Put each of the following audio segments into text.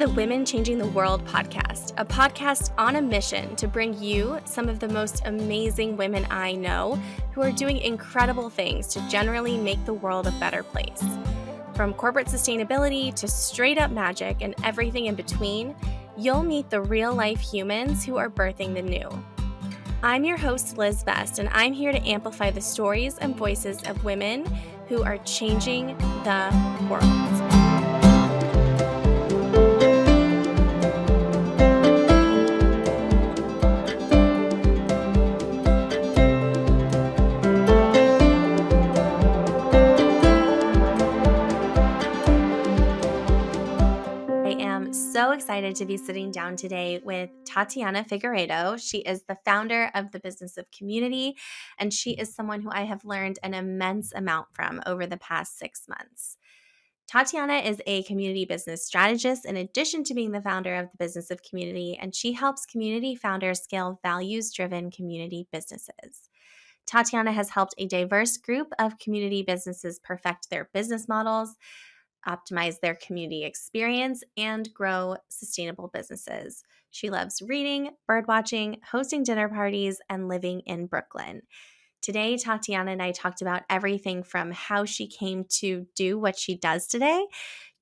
the Women Changing the World podcast, a podcast on a mission to bring you some of the most amazing women I know who are doing incredible things to generally make the world a better place. From corporate sustainability to straight up magic and everything in between, you'll meet the real life humans who are birthing the new. I'm your host, Liz Best, and I'm here to amplify the stories and voices of women who are changing the world. So excited to be sitting down today with Tatiana Figueiredo. She is the founder of the Business of Community, and she is someone who I have learned an immense amount from over the past 6 months. Tatiana is a community business strategist in addition to being the founder of the Business of Community, and she helps community founders scale values-driven community businesses. Tatiana has helped a diverse group of community businesses perfect their business models, optimize their community experience, and grow sustainable businesses. She loves reading, birdwatching, hosting dinner parties, and living in Brooklyn. Today, Tatiana and I talked about everything from how she came to do what she does today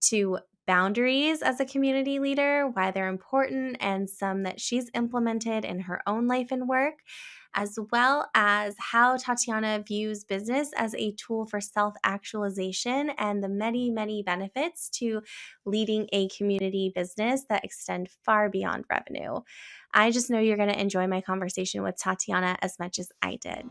to boundaries as a community leader, why they're important, and some that she's implemented in her own life and work, as well as how Tatiana views business as a tool for self-actualization and the many, many benefits to leading a community business that extend far beyond revenue. I just know you're going to enjoy my conversation with Tatiana as much as I did.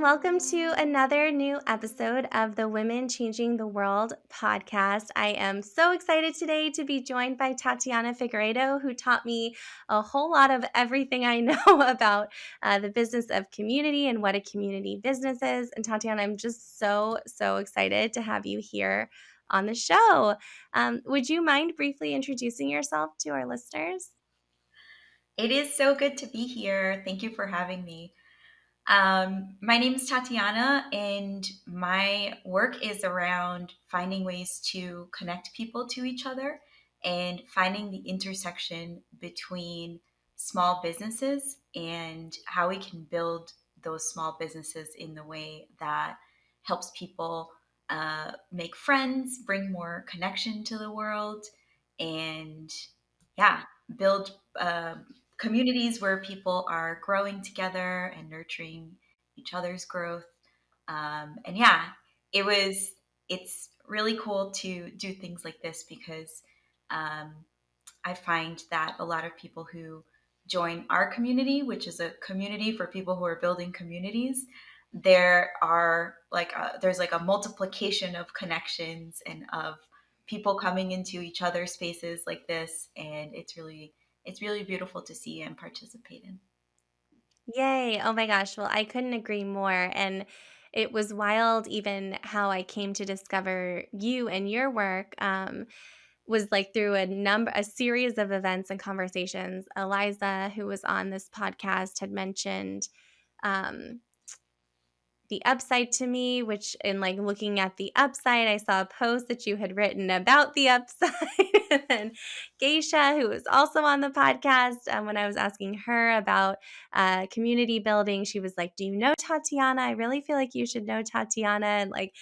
Welcome to another new episode of the Women Changing the World podcast. I am so excited today to be joined by Tatiana Figueiredo, who taught me a whole lot of everything I know about the business of community and what a community business is. And Tatiana, I'm just so excited to have you here on the show. Would you mind briefly introducing yourself to our listeners? It is so good to be here. Thank you for having me. My name is Tatiana, and my work is around finding ways to connect people to each other and finding the intersection between small businesses and how we can build those small businesses in the way that helps people make friends, bring more connection to the world, and build communities where people are growing together and nurturing each other's growth. It's really cool to do things like this because I find that a lot of people who join our community, which is a community for people who are building communities, there's like a multiplication of connections and of people coming into each other's spaces like this, and it's really beautiful to see and participate in. Yay. Oh my gosh. Well, I couldn't agree more. And it was wild, even how I came to discover you and your work. Was like through a series of events and conversations. Eliza, who was on this podcast, had mentioned um, the upside to me, which in like looking at the upside, I saw a post that you had written about the upside. And then Geisha, who was also on the podcast, when I was asking her about community building, she was like, "Do you know Tatiana? I really feel like you should know Tatiana." And like,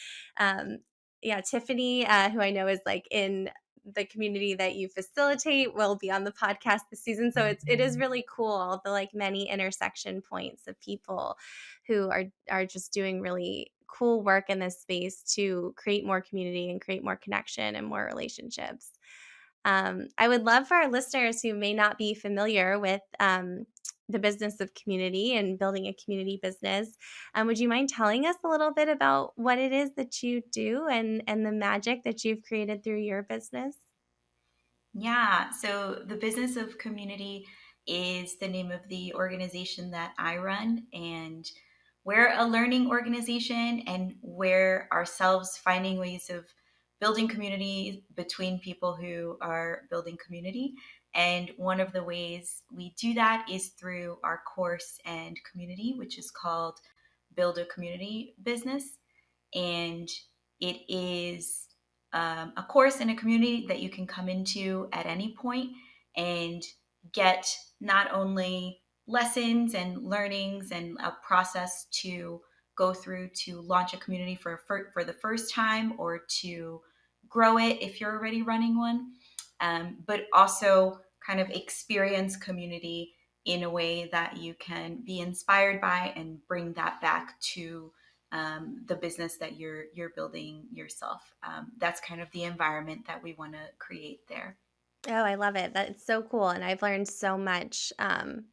Tiffany, who I know is like in the community that you facilitate, will be on the podcast this season. So it is really cool, the like many intersection points of people who are just doing really cool work in this space to create more community and create more connection and more relationships. I would love for our listeners who may not be familiar with the business of community and building a community business. Would you mind telling us a little bit about what it is that you do and the magic that you've created through your business? Yeah, so the Business of Community is the name of the organization that I run, and we're a learning organization, and we're ourselves finding ways of building community between people who are building community. And one of the ways we do that is through our course and community, which is called Build a Community Business. And it is a course in a community that you can come into at any point and get not only lessons and learnings and a process to go through to launch a community for the first time or to grow it if you're already running one, but also kind of experience community in a way that you can be inspired by and bring that back to the business that you're building yourself. That's kind of the environment that we want to create there. Oh, I love it. That's so cool, and I've learned so much,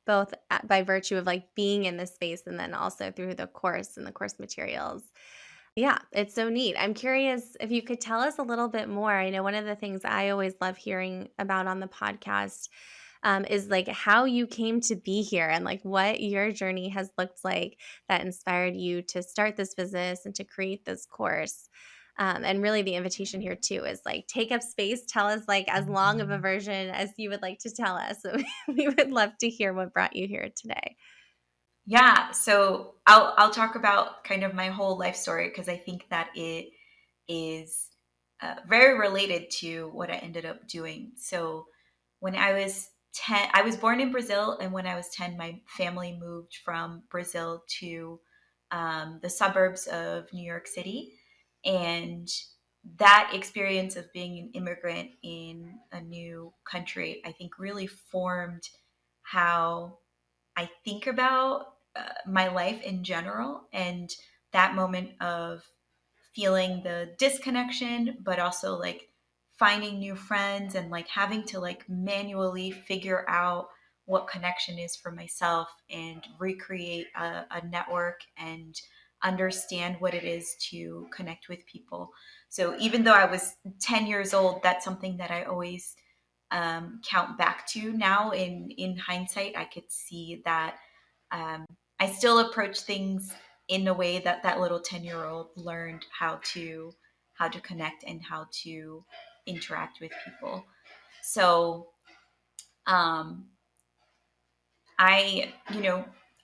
both by virtue of like being in this space, and then also through the course and the course materials. Yeah, it's so neat. I'm curious if you could tell us a little bit more. I know one of the things I always love hearing about on the podcast is like how you came to be here and like what your journey has looked like that inspired you to start this business and to create this course. And really, the invitation here too is like take up space. Tell us like as long of a version as you would like to tell us. So we would love to hear what brought you here today. Yeah, so I'll talk about kind of my whole life story because I think that it is very related to what I ended up doing. So when I was 10, I was born in Brazil, and when I was 10, my family moved from Brazil to the suburbs of New York City. And that experience of being an immigrant in a new country, I think really formed how I think about my life in general, and that moment of feeling the disconnection, but also like finding new friends and like having to like manually figure out what connection is for myself and recreate a network and understand what it is to connect with people. So even though I was 10 years old, that's something that I always count back to now. In hindsight, I could see that um, I still approach things in a way that that little 10-year-old learned how to connect and how to interact with people. So um, I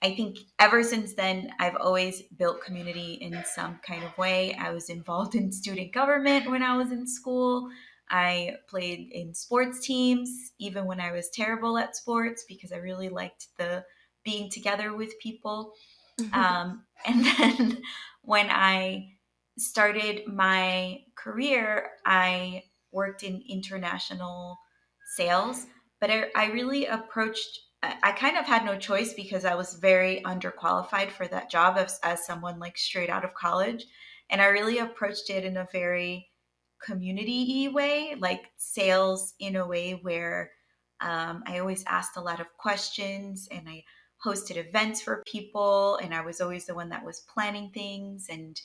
think ever since then, I've always built community in some kind of way. I was involved in student government when I was in school. I played in sports teams, even when I was terrible at sports, because I really liked the being together with people. And then when I started my career, I worked in international sales, but I really approached, I kind of had no choice because I was very underqualified for that job as someone like straight out of college. And I really approached it in a very community way, like sales in a way where I always asked a lot of questions and I hosted events for people, and I was always the one that was planning things and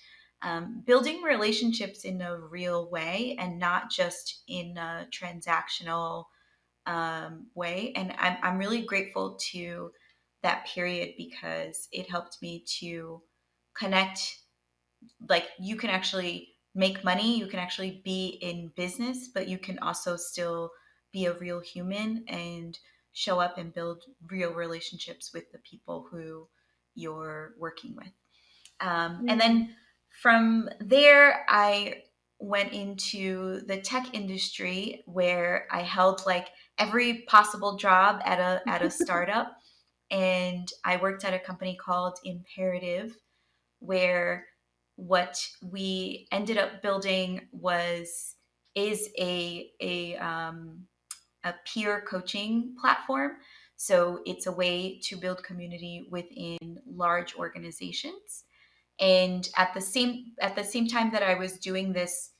building relationships in a real way and not just in a transactional way. And I'm really grateful to that period because it helped me to connect. Like you can actually make money, you can actually be in business, but you can also still be a real human and show up and build real relationships with the people who you're working with. And Mm. then from there, I went into the tech industry where I held like every possible job at a startup. And I worked at a company called Imperative, where what we ended up building is a peer coaching platform. So it's a way to build community within large organizations. And at the same time that I was doing this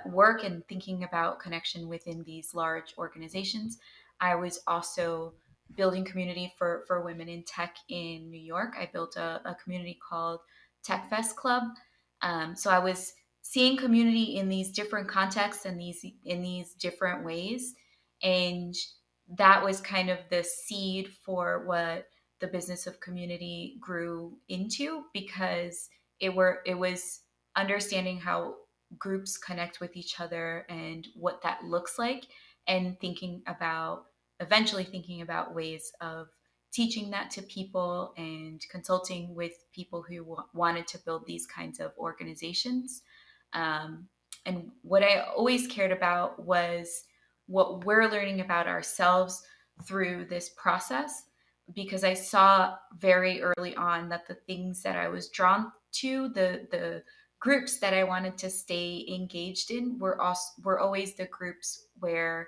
work and thinking about connection within these large organizations, I was also building community for women in tech in New York. I built a community called Tech Fest Club. So I was seeing community in these different contexts and these in these different ways, and that was kind of the seed for what the business of community grew into, because it was understanding how groups connect with each other and what that looks like, and eventually thinking about ways of teaching that to people and consulting with people who wanted to build these kinds of organizations. Um, and what I always cared about was what we're learning about ourselves through this process, because I saw very early on that the things that I was drawn to, the groups that I wanted to stay engaged in, were always the groups where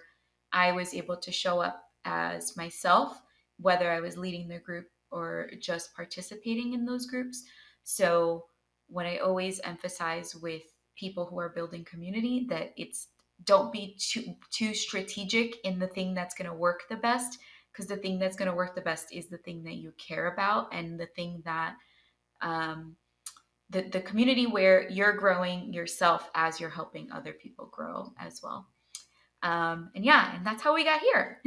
I was able to show up as myself, whether I was leading the group or just participating in those groups. So what I always emphasize with people who are building community, that it's don't be too strategic in the thing that's going to work the best, because the thing that's going to work the best is the thing that you care about, and the thing that um, the community where you're growing yourself as you're helping other people grow as well. And yeah, and that's how we got here.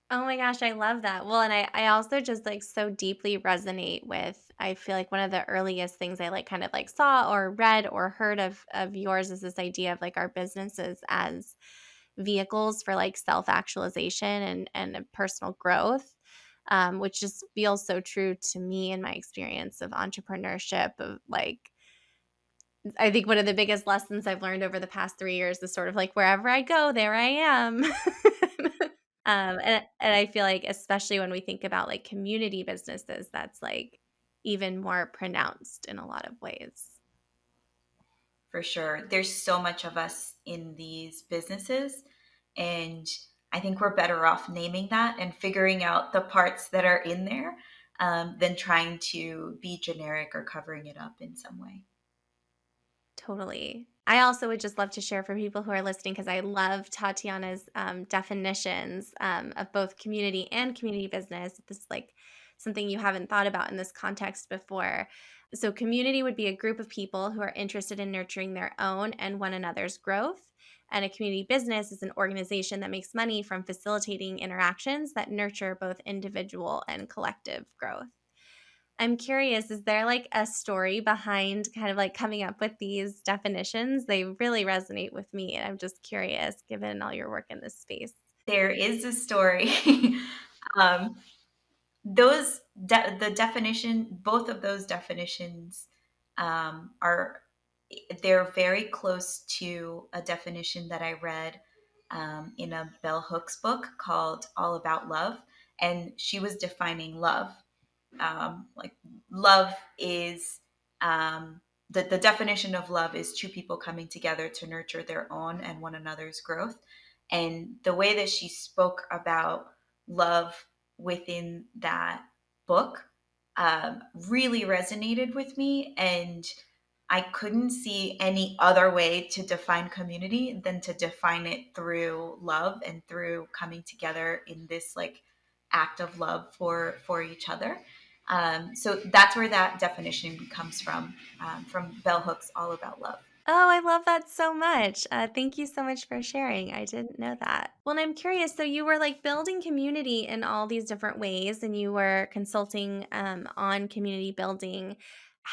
Oh my gosh, I love that. Well, and I also just like so deeply resonate with, I feel like one of the earliest things I like kind of like saw or read or heard of yours is this idea of like our businesses as vehicles for like self-actualization and personal growth. Which just feels so true to me in my experience of entrepreneurship. Of like, I think one of the biggest lessons I've learned over the past 3 years is sort of like wherever I go, there I am. And I feel like especially when we think about like community businesses, that's like even more pronounced in a lot of ways. For sure. There's so much of us in these businesses. And I think we're better off naming that and figuring out the parts that are in there, than trying to be generic or covering it up in some way. Totally. I also would just love to share for people who are listening because I love Tatiana's definitions of both community and community business. This is like something you haven't thought about in this context before. So, community would be a group of people who are interested in nurturing their own and one another's growth. And a community business is an organization that makes money from facilitating interactions that nurture both individual and collective growth. I'm curious, is there like a story behind kind of like coming up with these definitions? They really resonate with me. And I'm just curious, given all your work in this space. There is a story. um, the definition, both of those definitions, are they're very close to a definition that I read in a Bell Hooks book called All About Love, and she was defining love. Like love is the definition of love is two people coming together to nurture their own and one another's growth. And the way that she spoke about love within that book really resonated with me. And I couldn't see any other way to define community than to define it through love and through coming together in this like act of love for each other. So that's where that definition comes from Bell Hooks, All About Love. Oh, I love that so much. Thank you so much for sharing. I didn't know that. Well, and I'm curious. So, you were like building community in all these different ways, and you were consulting on community building.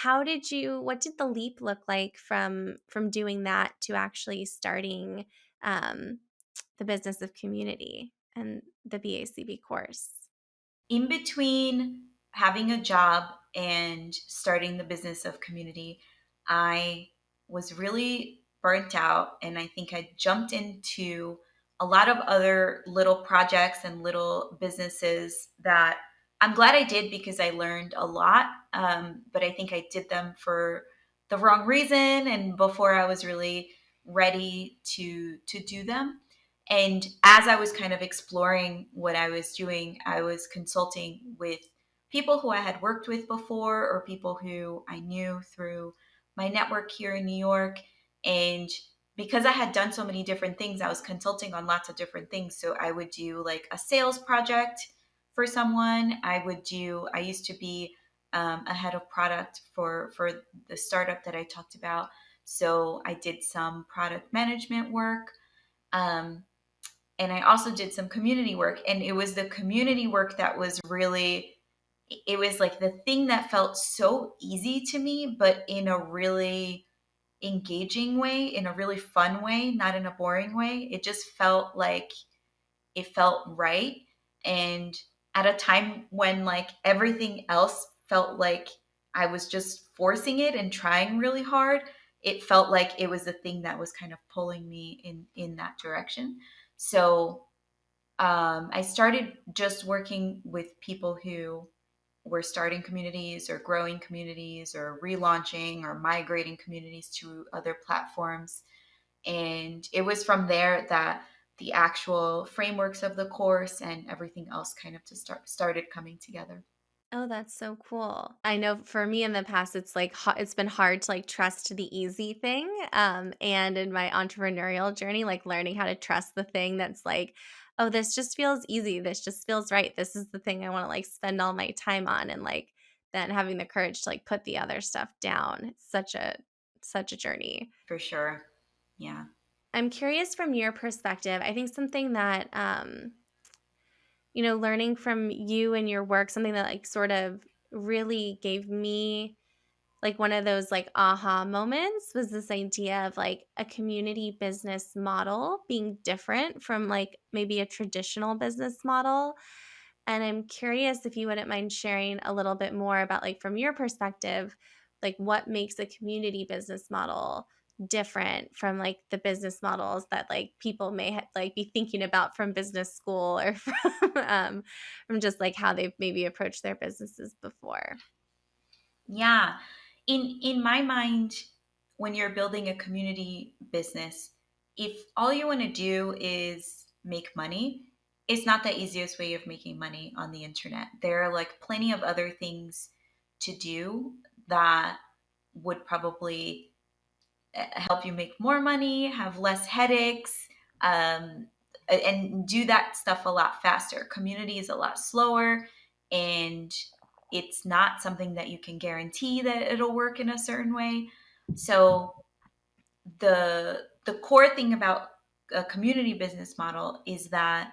What did the leap look like from doing that to actually starting um, the business of community and the BACB course? In between having a job and starting the business of community, I was really burnt out. And I think I jumped into a lot of other little projects and little businesses that I'm glad I did, because I learned a lot. But I think I did them for the wrong reason and before I was really ready to do them. And as I was kind of exploring what I was doing, I was consulting with people who I had worked with before or people who I knew through my network here in New York. And because I had done so many different things, I was consulting on lots of different things. So I would do like a sales project for someone. I used to be a head of product for the startup that I talked about. So I did some product management work. Um, and I also did some community work. And it was the community work that was really, it was like the thing that felt so easy to me, but in a really engaging way, in a really fun way, not in a boring way. It just felt like it felt right. And at a time when like everything else felt like I was just forcing it and trying really hard, it felt like it was the thing that was kind of pulling me in that direction. So I started just working with people who were starting communities or growing communities or relaunching or migrating communities to other platforms. And it was from there that the actual frameworks of the course and everything else kind of started coming together. Oh, that's so cool. I know for me in the past, it's like it's been hard to like trust the easy thing. And in my entrepreneurial journey, like learning how to trust the thing that's like, oh, this just feels easy. This just feels right. This is the thing I want to like spend all my time on, and like then having the courage to like put the other stuff down. It's such a journey. For sure. Yeah. I'm curious from your perspective. I think something that learning from you and your work, something that like sort of really gave me like one of those like aha moments was this idea of like a community business model being different from like maybe a traditional business model. And I'm curious if you wouldn't mind sharing a little bit more about like from your perspective, like what makes a community business model different from like the business models that like people may like be thinking about from business school or from just like how they've maybe approached their businesses before. Yeah. In my mind, when you're building a community business, if all you want to do is make money, it's not the easiest way of making money on the internet. There are like plenty of other things to do that would probably help you make more money, have less headaches, um, and do that stuff a lot faster. Community is a lot slower, and it's not something that you can guarantee that it'll work in a certain way. So the core thing about a community business model is that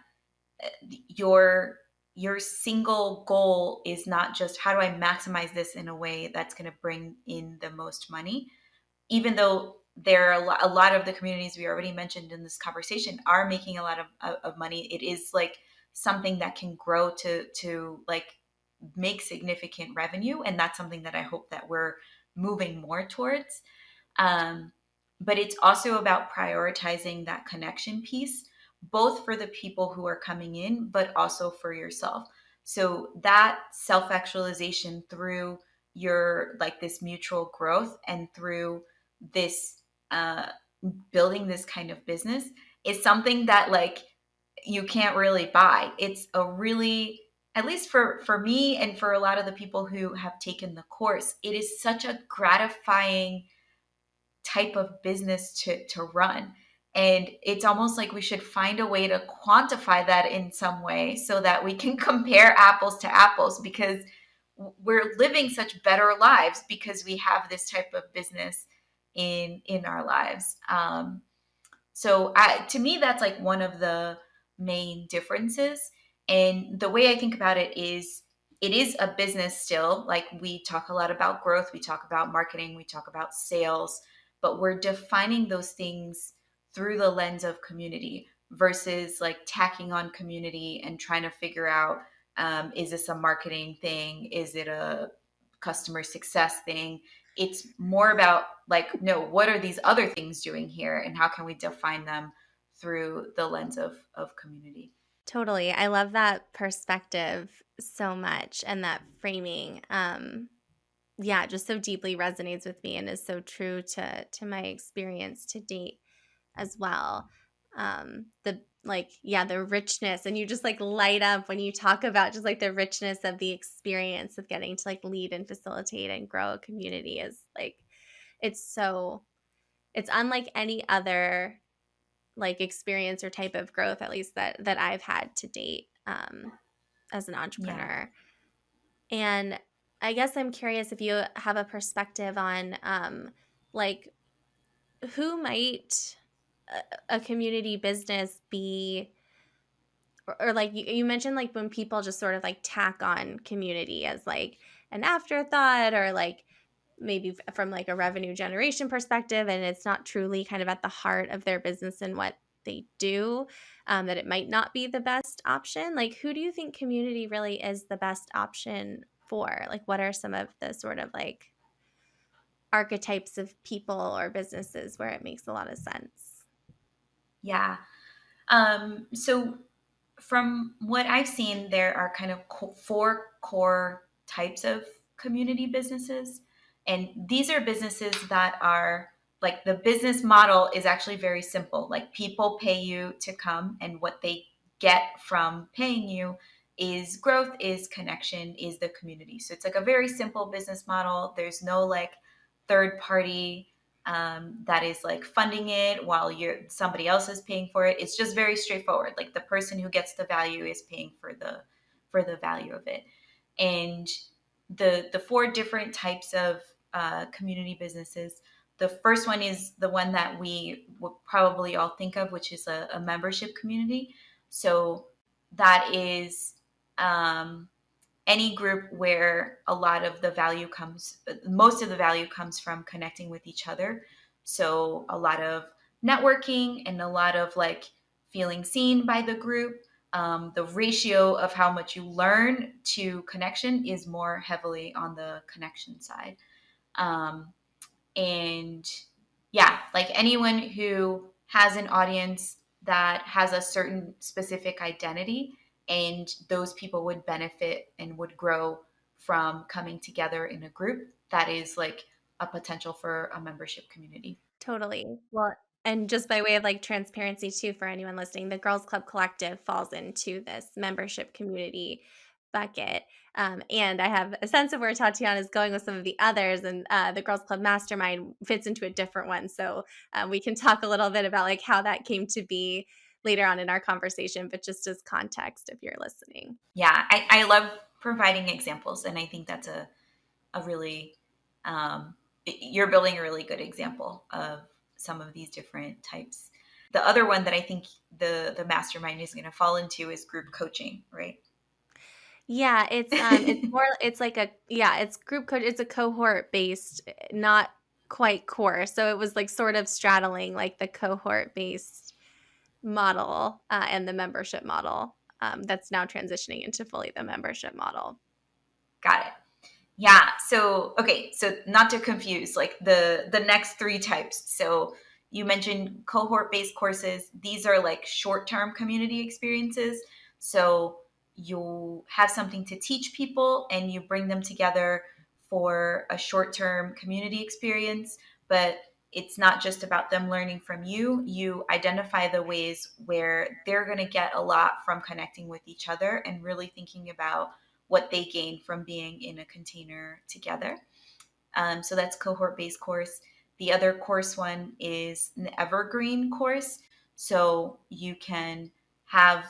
your your single goal is not just how do I maximize this in a way that's going to bring in the most money, even though there are a lot of the communities we already mentioned in this conversation are making a lot of money. It is like something that can grow to like make significant revenue, and that's something that I hope that we're moving more towards. um, but it's also about prioritizing that connection piece, both for the people who are coming in, but also for yourself. So that self actualization through your like this mutual growth and through this uh, building this kind of business is something that like you can't really buy. It's a really, at least for me and for a lot of the people who have taken the course, it is such a gratifying type of business to run. And it's almost like we should find a way to quantify that in some way so that we can compare apples to apples, because we're living such better lives because we have this type of business in our lives. To me, that's like one of the main differences. And the way I think about it is a business still. Like we talk a lot about growth, we talk about marketing, we talk about sales, but we're defining those things through the lens of community versus like tacking on community and trying to figure out, is this a marketing thing? Is it a customer success thing? It's more about like, no, what are these other things doing here and how can we define them through the lens of community? Totally. I love that perspective so much and that framing. Yeah, it just so deeply resonates with me and is so true to my experience to date as well. The like yeah, the richness, and you just like light up when you talk about just like the richness of the experience of getting to like lead and facilitate and grow a community is like it's unlike any other like experience or type of growth, at least that I've had to date as an Yeah. entrepreneur. And I guess I'm curious if you have a perspective on like who might a community business be, or like you mentioned like when people just sort of like tack on community as like an afterthought, or like maybe from like a revenue generation perspective, and it's not truly kind of at the heart of their business and what they do, that it might not be the best option. Like, who do you think community really is the best option for? Like, what are some of the sort of like archetypes of people or businesses where it makes a lot of sense? Yeah. So from what I've seen, there are kind of four core types of community businesses. And these are businesses that are like the business model is actually very simple. Like people pay you to come, and what they get from paying you is growth, is connection, is the community. So it's like a very simple business model. There's no like third party that is like funding it while somebody else is paying for it. It's just very straightforward. Like the person who gets the value is paying for the value of it. And the four different types of community businesses. The first one is the one that we would probably all think of, which is a membership community. So that is any group where a lot of the value comes, most of the value comes from connecting with each other. So a lot of networking and a lot of like feeling seen by the group. The ratio of how much you learn to connection is more heavily on the connection side. Um, and yeah, like anyone who has an audience that has a certain specific identity, and those people would benefit and would grow from coming together in a group, that is like a potential for a membership community. Totally. Well, and just by way of like transparency too, for anyone listening, the Girls Club Collective falls into this membership community bucket. And I have a sense of where Tatiana is going with some of the others, and the Girls Club Mastermind fits into a different one. So we can talk a little bit about like how that came to be later on in our conversation, but just as context if you're listening. Yeah, I love providing examples, and I think that's a really you're building a really good example of some of these different types. The other one that I think the mastermind is going to fall into is group coaching, right? Yeah, it's more it's like a yeah, it's group coach it's a cohort based, not quite course. So it was like sort of straddling like the cohort based model, and the membership model, that's now transitioning into fully the membership model. Got it. Yeah. So okay. So not to confuse, like the next three types. So you mentioned cohort based courses. These are like short term community experiences. So you have something to teach people, and you bring them together for a short term community experience. But it's not just about them learning from you. You identify the ways where they're going to get a lot from connecting with each other and really thinking about what they gain from being in a container together. So that's cohort based course. The other course one is an evergreen course. So you can have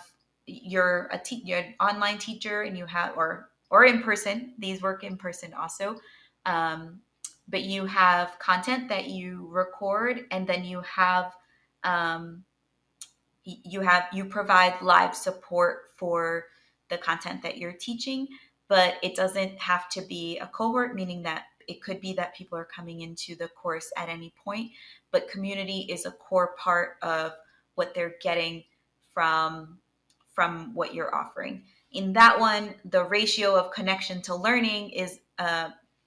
you're an online teacher, and you have or in person. These work in person also. Um, but you have content that you record, and then um, you provide live support for the content that you're teaching, but it doesn't have to be a cohort, meaning that it could be that people are coming into the course at any point, but community is a core part of what they're getting from what you're offering. In that one, the ratio of connection to learning is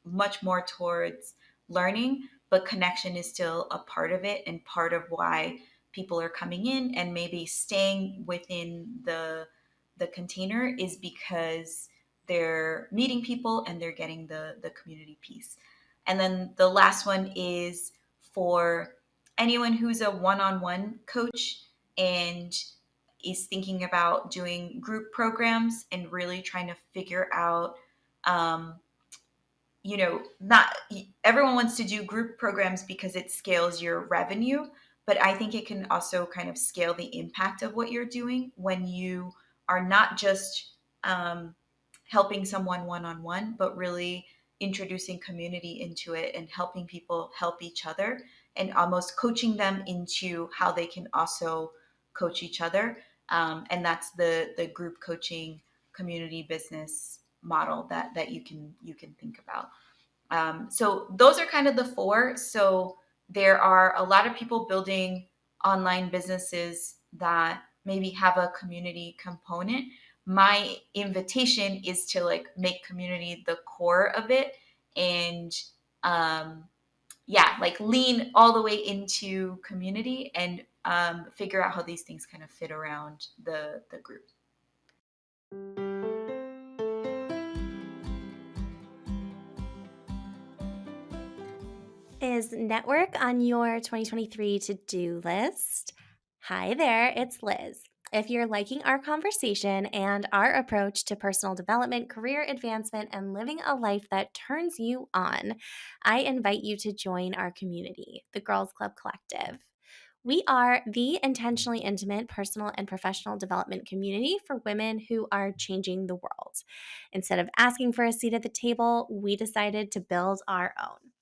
much more towards learning, but connection is still a part of it, and part of why people are coming in and maybe staying within the container is because they're meeting people and they're getting the community piece. And then the last one is for anyone who's a one-on-one coach and is thinking about doing group programs and really trying to figure out um, not everyone wants to do group programs because it scales your revenue, but I think it can also kind of scale the impact of what you're doing when you are not just um, helping someone one on one, but really introducing community into it and helping people help each other, and almost coaching them into how they can also coach each other. And that's the group coaching community business model that you can think about. So those are kind of the four. So there are a lot of people building online businesses that maybe have a community component. My invitation is to like make community the core of it, and um, yeah, like lean all the way into community, and figure out how these things kind of fit around the group. Is network on your 2023 to do list? Hi there, it's Liz. If you're liking our conversation and our approach to personal development, career advancement, and living a life that turns you on, I invite you to join our community, the Girls Club Collective. We are the intentionally intimate personal and professional development community for women who are changing the world. Instead of asking for a seat at the table, we decided to build our own.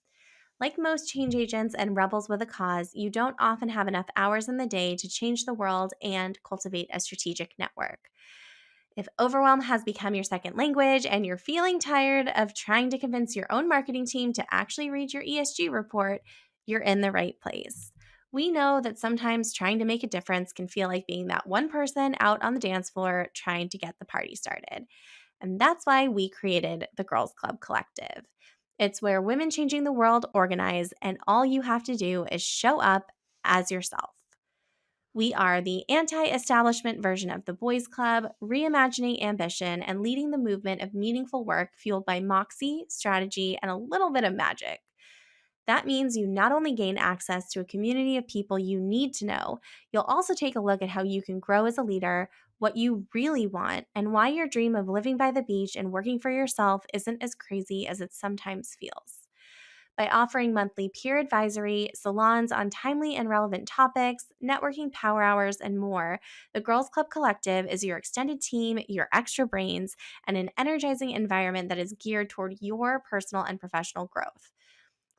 Like most change agents and rebels with a cause, you don't often have enough hours in the day to change the world and cultivate a strategic network. If overwhelm has become your second language and you're feeling tired of trying to convince your own marketing team to actually read your ESG report, you're in the right place. We know that sometimes trying to make a difference can feel like being that one person out on the dance floor trying to get the party started. And that's why we created the Girls Club Collective. It's where women changing the world organize, and all you have to do is show up as yourself. We are the anti establishment version of the Boys Club, reimagining ambition and leading the movement of meaningful work fueled by moxie, strategy, and a little bit of magic. That means you not only gain access to a community of people you need to know, you'll also take a look at how you can grow as a leader, what you really want, and why your dream of living by the beach and working for yourself isn't as crazy as it sometimes feels. By offering monthly peer advisory, salons on timely and relevant topics, networking power hours, and more, the Girls Club Collective is your extended team, your extra brains, and an energizing environment that is geared toward your personal and professional growth.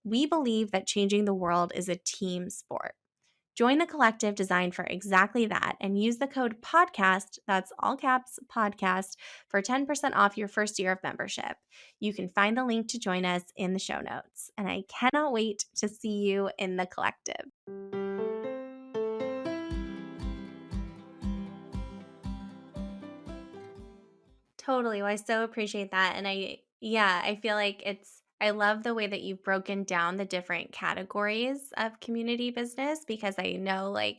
We believe that changing the world is a team sport. Join the collective designed for exactly that and use the code PODCAST, that's all caps podcast, for 10% off your first year of membership. You can find the link to join us in the show notes. And I cannot wait to see you in the collective. Totally. Well, I so appreciate that. And I feel like I love the way that you've broken down the different categories of community business because I know, like,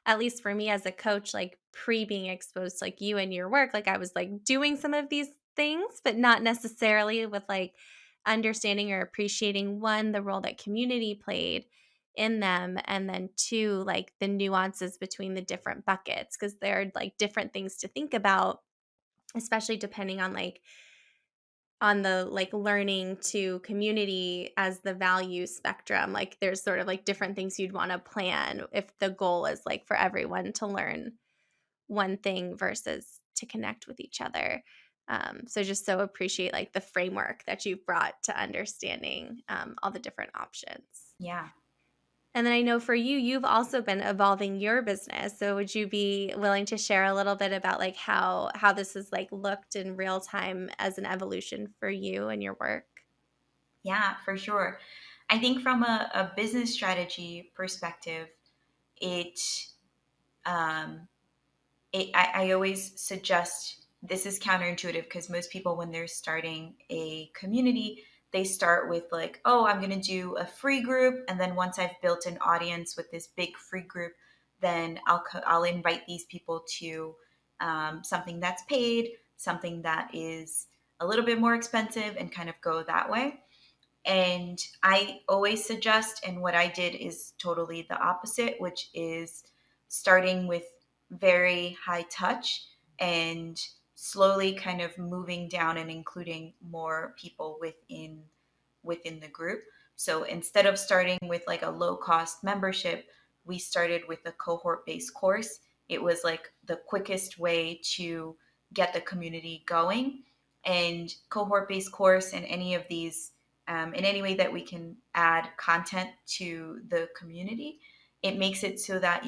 at least for me as a coach, like pre being exposed to like you and your work, like I was like doing some of these things, but not necessarily with like understanding or appreciating one, the role that community played in them, and then two, like the nuances between the different buckets because there are like different things to think about, especially depending on like on the like learning to community as the value spectrum. Like there's sort of like different things you'd want to plan if the goal is like for everyone to learn one thing versus to connect with each other. So just so appreciate like the framework that you've brought to understanding all the different options. Yeah. And then I know for you, you've also been evolving your business. So would you be willing to share a little bit about like how this has like looked in real time as an evolution for you and your work? Yeah, for sure. I think from a business strategy perspective, it, um, I always suggest this is counterintuitive because most people, when they're starting a community, they start with like, oh, I'm going to do a free group. And then once I've built an audience with this big free group, then I'll invite these people to something that's paid, something that is a little bit more expensive, and kind of go that way. And I always suggest, and what I did is totally the opposite, which is starting with very high touch and slowly kind of moving down and including more people within the group. So instead of starting with like a low cost membership, we started with a cohort based course. It was like the quickest way to get the community going. And cohort based course and any of these in any way that we can add content to the community, it makes it so that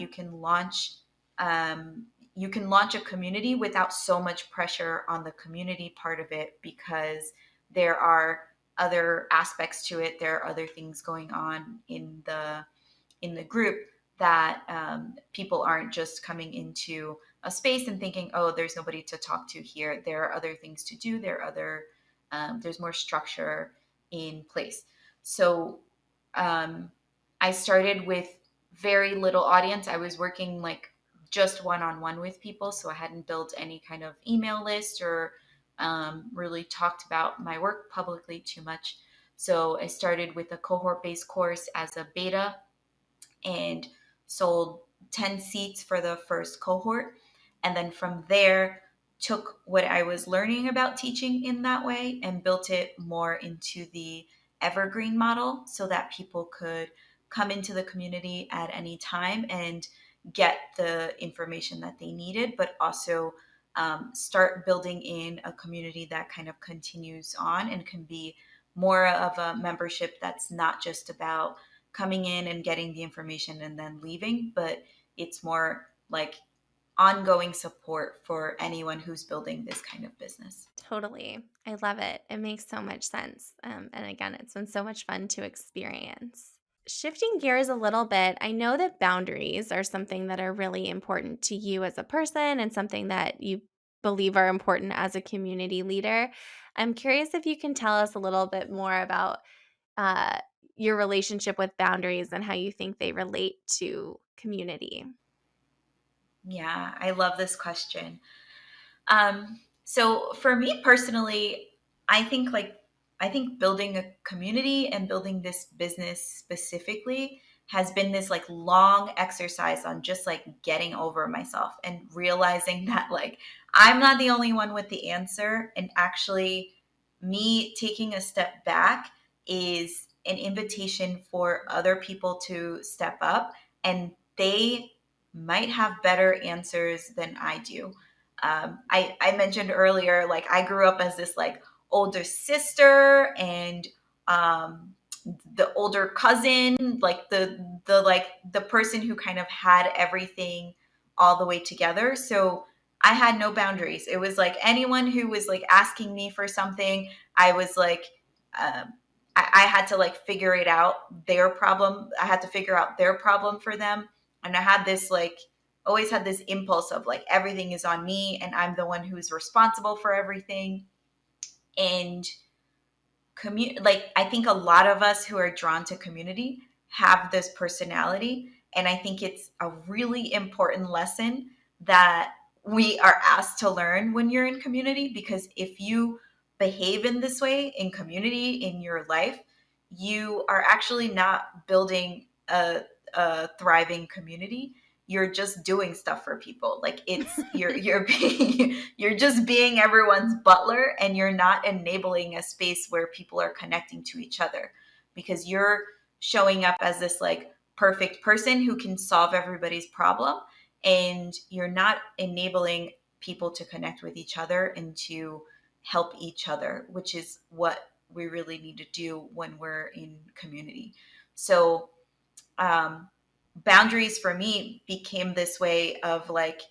um, you can launch a community without so much pressure on the community part of it because there are other aspects to it. There are other things going on in the group that people aren't just coming into a space and thinking, oh, there's nobody to talk to here. There are other things to do. There's more structure in place. So um, I started with very little audience. I was working like just one on one with people. So I hadn't built any kind of email list or really talked about my work publicly too much. So I started with a cohort based course as a beta and sold 10 seats for the first cohort. And then from there, took what I was learning about teaching in that way and built it more into the evergreen model so that people could come into the community at any time and get the information that they needed, but also start building in a community that kind of continues on and can be more of a membership that's not just about coming in and getting the information and then leaving, but it's more like ongoing support for anyone who's building this kind of business. Totally. I love it. It makes so much sense. And again, it's been so much fun to experience. Shifting gears a little bit, I know that boundaries are something that are really important to you as a person and something that you believe are important as a community leader. I'm curious if you can tell us a little bit more about uh, your relationship with boundaries and how you think they relate to community. Yeah, I love this question. So for me personally, I think like I think building a community and building this business specifically has been this like long exercise on just like getting over myself and realizing that like I'm not the only one with the answer, and actually me taking a step back is an invitation for other people to step up, and they might have better answers than I do. I mentioned earlier, like I grew up as this like older sister and the older cousin, like the person who kind of had everything all the way together. So I had no boundaries. It was like anyone who was like asking me for something, I was like, um, I had to like figure it out their problem. I had to figure out their problem for them, and I had this like always had this impulse of like everything is on me and I'm the one who's responsible for everything. And like I think a lot of us who are drawn to community have this personality, and I think it's a really important lesson that we are asked to learn when you're in community, because if you behave in this way in community in your life, you are actually not building a thriving community. You're just doing stuff for people. Like it's you're being you're just being everyone's butler, and you're not enabling a space where people are connecting to each other, because you're showing up as this like perfect person who can solve everybody's problem, and you're not enabling people to connect with each other and to help each other, which is what we really need to do when we're in community. So um, boundaries for me became this way of like,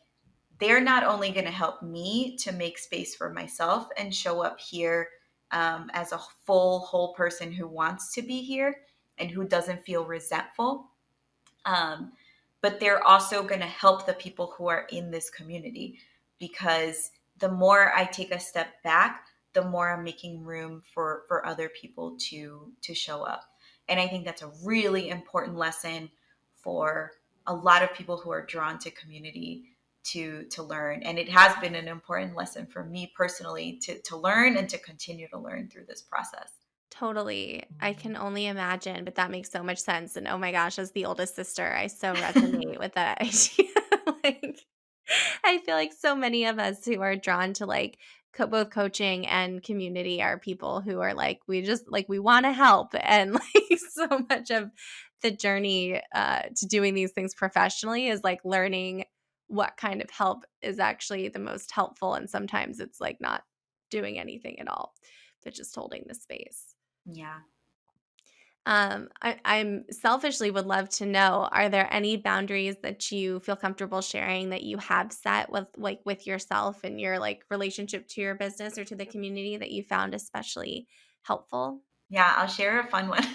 they're not only going to help me to make space for myself and show up here as a full, whole person who wants to be here and who doesn't feel resentful, um, but they're also going to help the people who are in this community, because the more I take a step back, the more I'm making room for other people to show up. And I think that's a really important lesson for a lot of people who are drawn to community to learn. And it has been an important lesson for me personally to learn and to continue to learn through this process. Totally. I can only imagine, but that makes so much sense. And oh my gosh, as the oldest sister, I so resonate with that idea. Like, I feel like so many of us who are drawn to like both coaching and community are people who are like, we just like, we want to help. And like, so much of the journey to doing these things professionally is like learning what kind of help is actually the most helpful. And sometimes it's like not doing anything at all, but just holding the space. Yeah. I'm selfishly would love to know, are there any boundaries that you feel comfortable sharing that you have set with like with yourself and your like relationship to your business or to the community that you found especially helpful? Yeah, I'll share a fun one.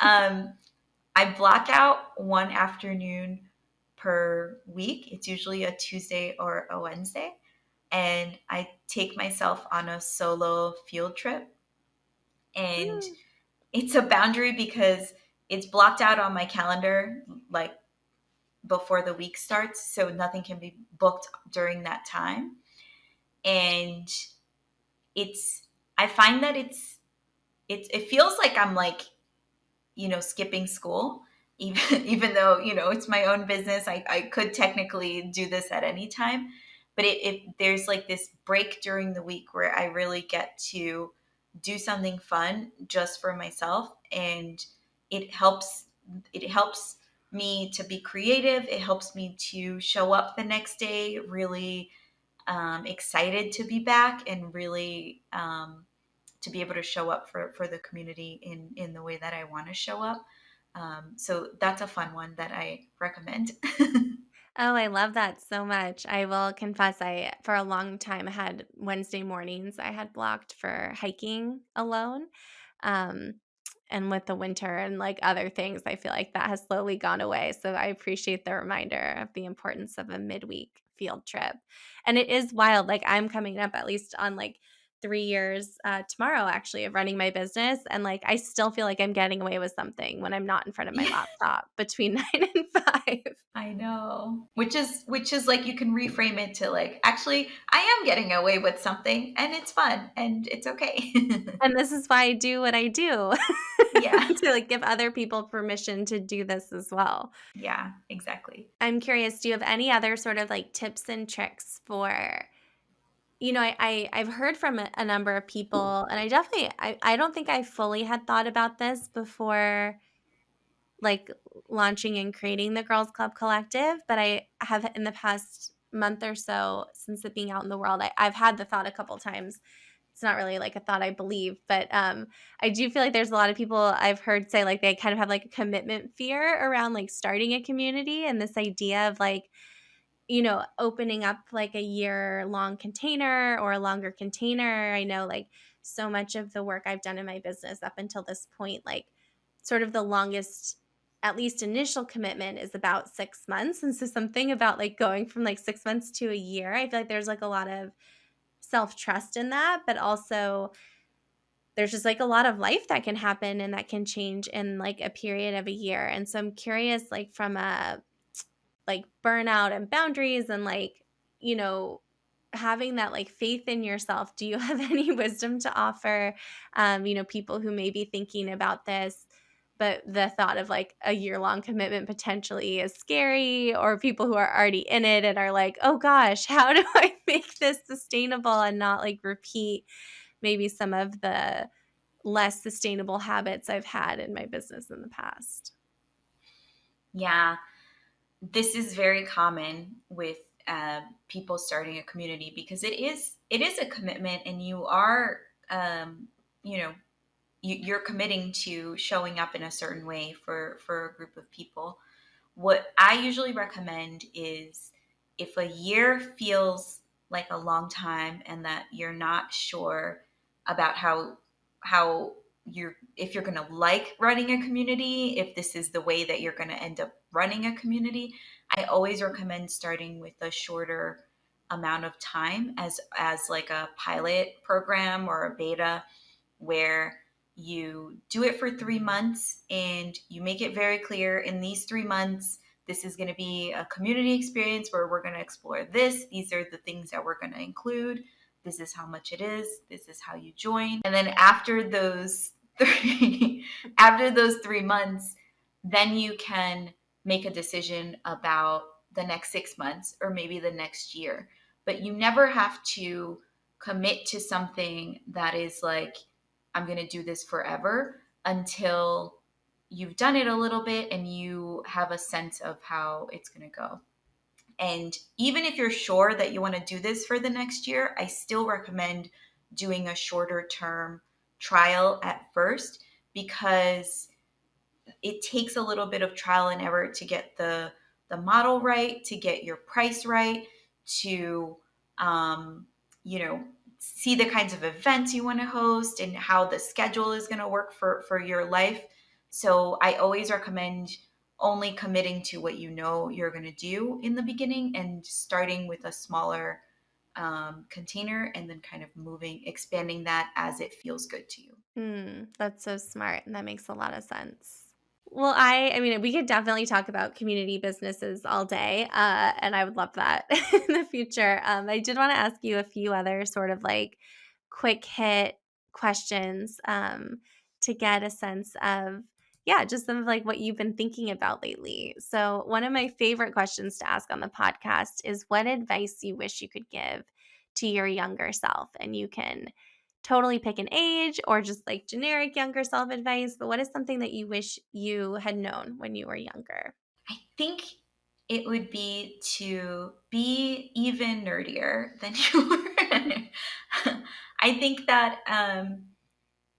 um, I block out one afternoon per week. It's usually a Tuesday or a Wednesday. And I take myself on a solo field trip. And Mm. it's a boundary because it's blocked out on my calendar like before the week starts. So nothing can be booked during that time. And it's, I find that it feels like I'm like, skipping school, even even though, it's my own business. I could technically do this at any time, but there's like this break during the week where I really get to do something fun just for myself, and it helps it helps me to be creative. It helps me to show up the next day really excited to be back, and really to be able to show up for the community in the way that I want to show up. So that's a fun one that I recommend. Oh, I love that so much. I will confess, I for a long time had Wednesday mornings I had blocked for hiking alone. Um, and with the winter and like other things, I feel like that has slowly gone away. So I appreciate the reminder of the importance of a midweek field trip. And it is wild. Like I'm coming up at least on like 3 years tomorrow actually of running my business. And like I still feel like I'm getting away with something when I'm not in front of my Yeah, laptop between 9 and 5. I know. Which is like you can reframe it to like, actually, I am getting away with something and it's fun and it's okay. And this is why I do what I do Yeah. to like give other people permission to do this as well. Yeah, exactly. I'm curious, do you have any other sort of like tips and tricks for I've heard from a number of people, and I don't think I fully had thought about this before like launching and creating the Girls Club Collective, but I have in the past month or so since it being out in the world, I've had the thought a couple times. It's not really like a thought I believe, but I do feel like there's a lot of people I've heard say like they kind of have like a commitment fear around like starting a community and this idea of like opening up like a year long container or a longer container. I know like so much of the work I've done in my business up until this point, like sort of the longest, at least initial commitment is about 6 months. And so something about like going from like 6 months to a year, I feel like there's like a lot of self trust in that, but also there's just like a lot of life that can happen and that can change in like a period of a year. And so I'm curious, like from a like burnout and boundaries and like, you know, having that like faith in yourself, do you have any wisdom to offer people who may be thinking about this, but the thought of like a year-long commitment potentially is scary, or people who are already in it and are like, "Oh gosh, how do I make this sustainable and not like repeat maybe some of the less sustainable habits I've had in my business in the past?" Yeah, this is very common with people starting a community because it is a commitment, and you are you know you're committing to showing up in a certain way for a group of people. What I usually recommend is, if a year feels like a long time and that you're not sure about how you're if you're going to like running a community, if this is the way that you're going to end up running a community, I always recommend starting with a shorter amount of time as like a pilot program or a beta, where you do it for 3 months and you make it very clear, in these 3 months, this is going to be a community experience where we're going to explore this. These are the things that we're going to include. This is how much it is. This is how you join. And then after those 3 months, then you can make a decision about the next 6 months or maybe the next year. But you never have to commit to something that is like, I'm going to do this forever, until you've done it a little bit and you have a sense of how it's going to go. And even if you're sure that you want to do this for the next year, I still recommend doing a shorter term trial at first, because it takes a little bit of trial and error to get the model right, to get your price right, to um, you know see the kinds of events you want to host and how the schedule is going to work for your life. So I always recommend only committing to what you know you're going to do in the beginning and starting with a smaller container and then kind of moving, expanding that as it feels good to you. That's so smart, and that makes a lot of sense. Well, I mean, we could definitely talk about community businesses all day, and I would love that in the future. I did want to ask you a few other sort of like quick hit questions to get a sense of, yeah, just some of like what you've been thinking about lately. So, one of my favorite questions to ask on the podcast is what advice you wish you could give to your younger self, and you can totally pick an age or just like generic younger self advice, but what is something that you wish you had known when you were younger? I think it would be to be even nerdier than you were. I think that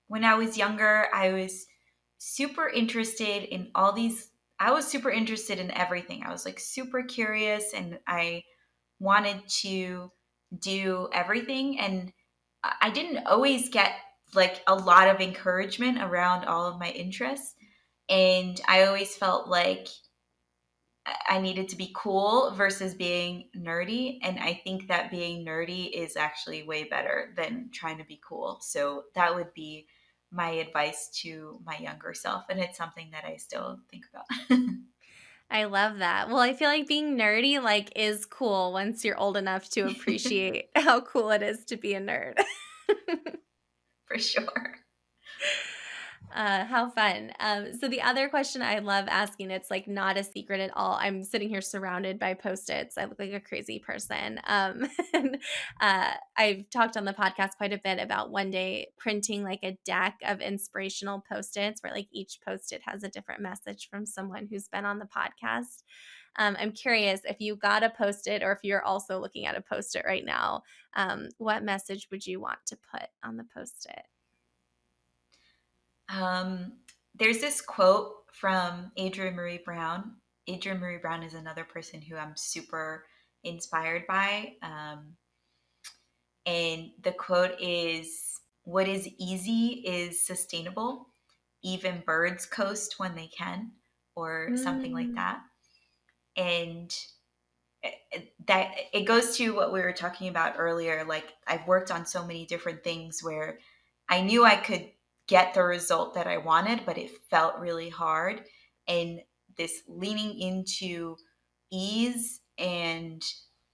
when I was younger, I was super interested in all these. I was super interested in everything. I was like super curious and I wanted to do everything. And I didn't always get like a lot of encouragement around all of my interests. And I always felt like I needed to be cool versus being nerdy. And I think that being nerdy is actually way better than trying to be cool. So that would be my advice to my younger self. And it's something that I still think about. I love that. Well, I feel like being nerdy like is cool once you're old enough to appreciate how cool it is to be a nerd. For sure. How fun. So the other question I love asking, it's like not a secret at all. I'm sitting here surrounded by Post-its. I look like a crazy person. And I've talked on the podcast quite a bit about one day printing like a deck of inspirational Post-its where like each Post-it has a different message from someone who's been on the podcast. I'm curious if you got a Post-it or if you're also looking at a Post-it right now, what message would you want to put on the Post-it? Um, there's this quote from Adrienne Marie Brown. Adrienne Marie Brown is another person who I'm super inspired by. And the quote is, "What is easy is sustainable. Even birds coast when they can," or something like Mm. that. And that it goes to what we were talking about earlier. Like I've worked on so many different things where I knew I could get the result that I wanted, but it felt really hard. And this leaning into ease and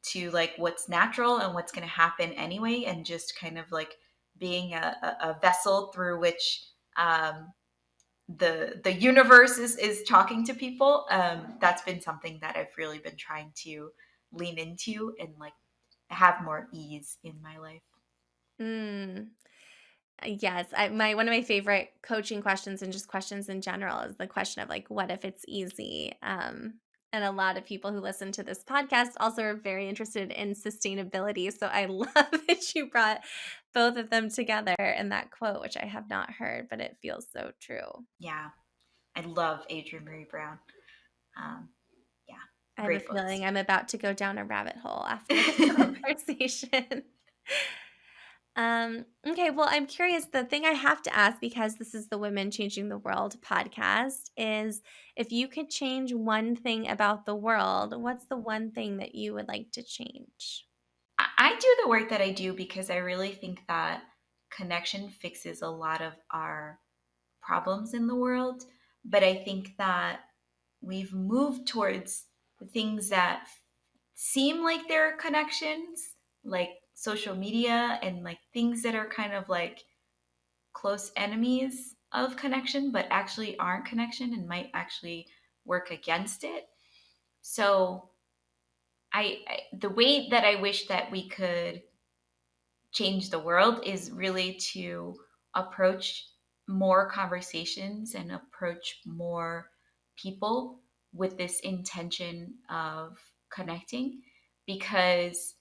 to like what's natural and what's going to happen anyway, and just kind of like being a vessel through which the universe is talking to people. That's been something that I've really been trying to lean into and like have more ease in my life. Mm. Yes, my one of my favorite coaching questions and just questions in general is the question of like, what if it's easy? And a lot of people who listen to this podcast also are very interested in sustainability. So I love that you brought both of them together in that quote, which I have not heard, but it feels so true. Yeah, I love Adrienne Marie Brown. Um, yeah, I have a great books. feeling I'm about to go down a rabbit hole after this conversation. Okay, well, I'm curious. The thing I have to ask, because this is the Women Changing the World podcast, is if you could change one thing about the world, what's the one thing that you would like to change? I do the work that I do because I really think that connection fixes a lot of our problems in the world. But I think that we've moved towards things that seem like they're connections, like social media and like things that are kind of like close enemies of connection, but actually aren't connection and might actually work against it. So the way that I wish that we could change the world is really to approach more conversations and approach more people with this intention of connecting, because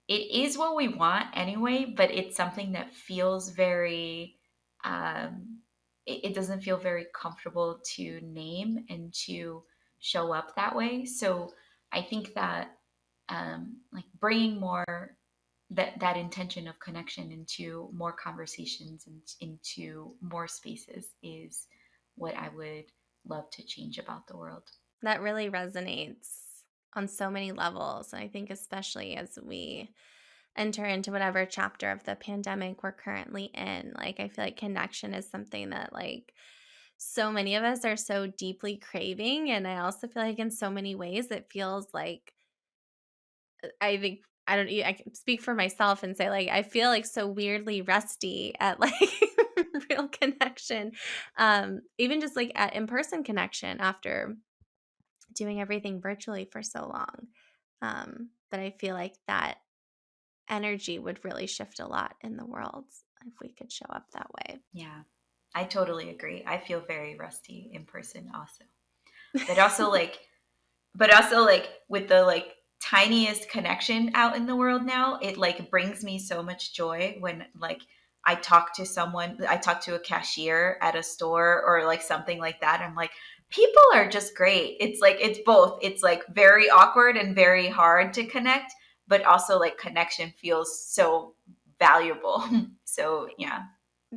it is what we want anyway, but it's something that feels very it doesn't feel very comfortable to name and to show up that way. So I think that like bringing more that intention of connection into more conversations and into more spaces is what I would love to change about the world. That really resonates on so many levels. And I think, especially as we enter into whatever chapter of the pandemic we're currently in, like, I feel like connection is something that, like, so many of us are so deeply craving. And I also feel like in so many ways it feels like, I think, I don't I can speak for myself and say, like, I feel like so weirdly rusty at like real connection. Even just like at in-person connection after doing everything virtually for so long. But I feel like that energy would really shift a lot in the world if we could show up that way. Yeah, I totally agree. I feel very rusty in person also. But also like with the like tiniest connection out in the world now, it like brings me so much joy when like I talk to a cashier at a store or like something like that. I'm like, people are just great. It's like it's both. It's like very awkward and very hard to connect, but also like connection feels so valuable. So yeah.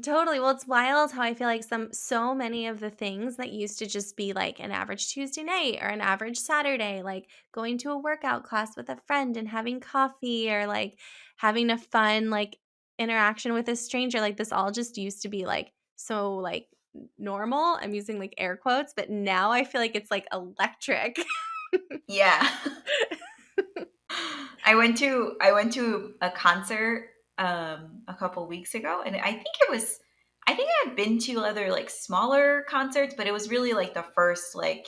Totally. Well, it's wild how I feel like so many of the things that used to just be like an average Tuesday night or an average Saturday, like going to a workout class with a friend and having coffee, or like having a fun like interaction with a stranger, like this all just used to be like so like normal. I'm using like air quotes, but now I feel like it's like electric. Yeah. I went to a concert a couple weeks ago, and I think I had been to other like smaller concerts, but it was really like the first like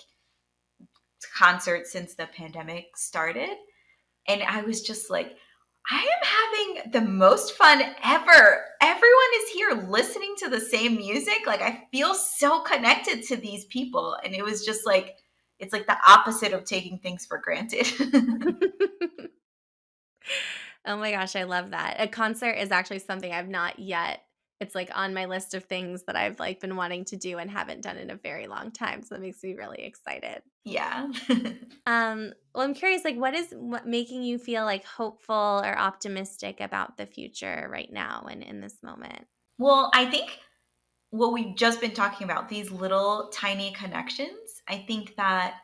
concert since the pandemic started. And I was just like, I am having the most fun ever. Everyone is here listening to the same music. Like I feel so connected to these people. And it was just like it's like the opposite of taking things for granted. Oh my gosh, I love that. A concert is actually something I've not yet, it's like on my list of things that I've like been wanting to do and haven't done in a very long time, so that makes me really excited. Yeah. Well, I'm curious, like, what making you feel like hopeful or optimistic about the future right now and in this moment? Well, I think what we've just been talking about, these little tiny connections, I think that,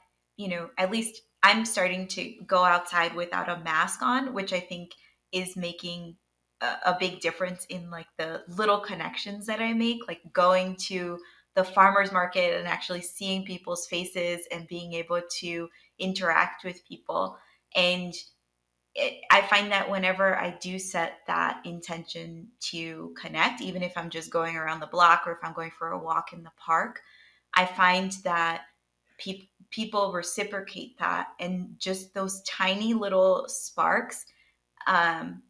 at least I'm starting to go outside without a mask on, which I think is making a big difference in like the little connections that I make, like going to the farmer's market and actually seeing people's faces and being able to interact with people. And I find that whenever I do set that intention to connect, even if I'm just going around the block or if I'm going for a walk in the park, I find that people reciprocate that. And just those tiny little sparks um,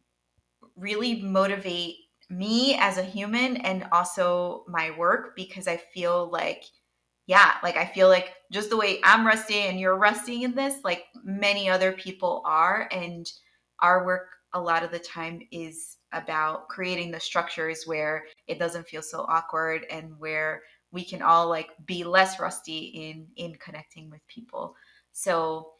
really motivate me as a human and also my work because I feel like, yeah, like I feel like just the way I'm rusty and you're rusty in this, like many other people are. And our work a lot of the time is about creating the structures where it doesn't feel so awkward and where we can all like be less rusty in connecting with people. So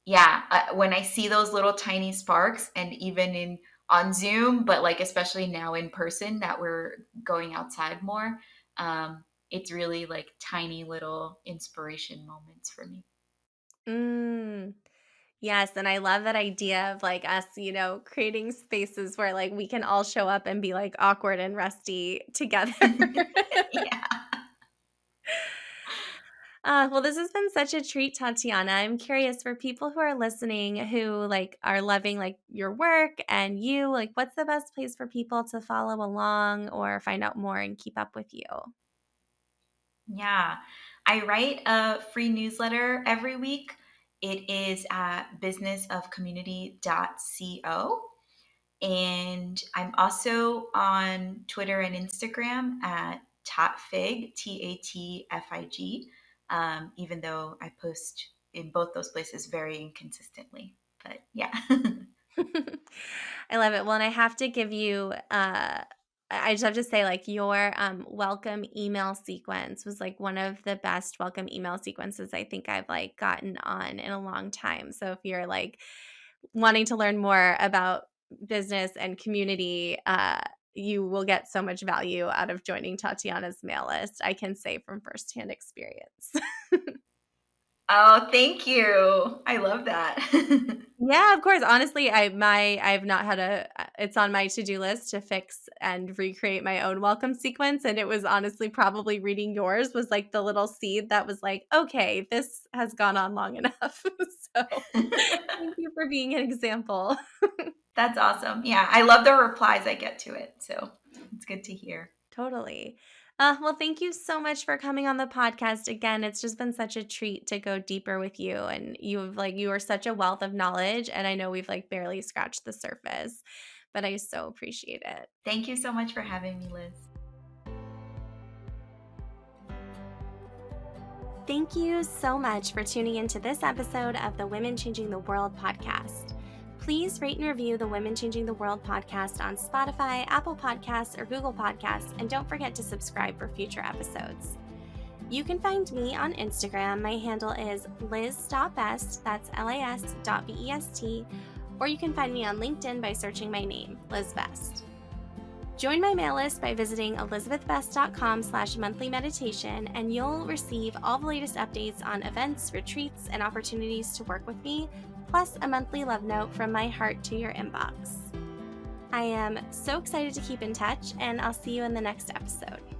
yeah, when I see those little tiny sparks, and even in on Zoom, but like especially now in person that we're going outside more, it's really like tiny little inspiration moments for me. Mm. Yes, and I love that idea of like us, creating spaces where like we can all show up and be like awkward and rusty together. Yeah. Well, this has been such a treat, Tatiana. I'm curious, for people who are listening who like are loving like your work and you, like what's the best place for people to follow along or find out more and keep up with you? Yeah. I write a free newsletter every week. It is at businessofcommunity.co. And I'm also on Twitter and Instagram at Tatfig, Tatfig, even though I post in both those places very inconsistently. But yeah. I love it. Well, and I have to give you I just have to say, like, your welcome email sequence was like one of the best welcome email sequences I think I've like gotten on in a long time. So if you're like wanting to learn more about business and community, you will get so much value out of joining Tatiana's mail list. I can say from firsthand experience. Oh, thank you. I love that. Yeah, of course. Honestly, I've not had it's on my to-do list to fix and recreate my own welcome sequence, and it was honestly probably reading yours was like the little seed that was like, "Okay, this has gone on long enough." So, thank you for being an example. That's awesome. Yeah, I love the replies I get to it. So it's good to hear. Totally. Well, thank you so much for coming on the podcast again. It's just been such a treat to go deeper with you, and you are such a wealth of knowledge, and I know we've like barely scratched the surface, but I so appreciate it. Thank you so much for having me, Liz. Thank you so much for tuning into this episode of the Women Changing the World podcast. Please rate and review the Women Changing the World podcast on Spotify, Apple Podcasts, or Google Podcasts, and don't forget to subscribe for future episodes. You can find me on Instagram. My handle is liz.best, that's lis.best, or you can find me on LinkedIn by searching my name, Liz Best. Join my mail list by visiting elizabethbest.com/monthly meditation, and you'll receive all the latest updates on events, retreats, and opportunities to work with me, plus a monthly love note from my heart to your inbox. I am so excited to keep in touch, and I'll see you in the next episode.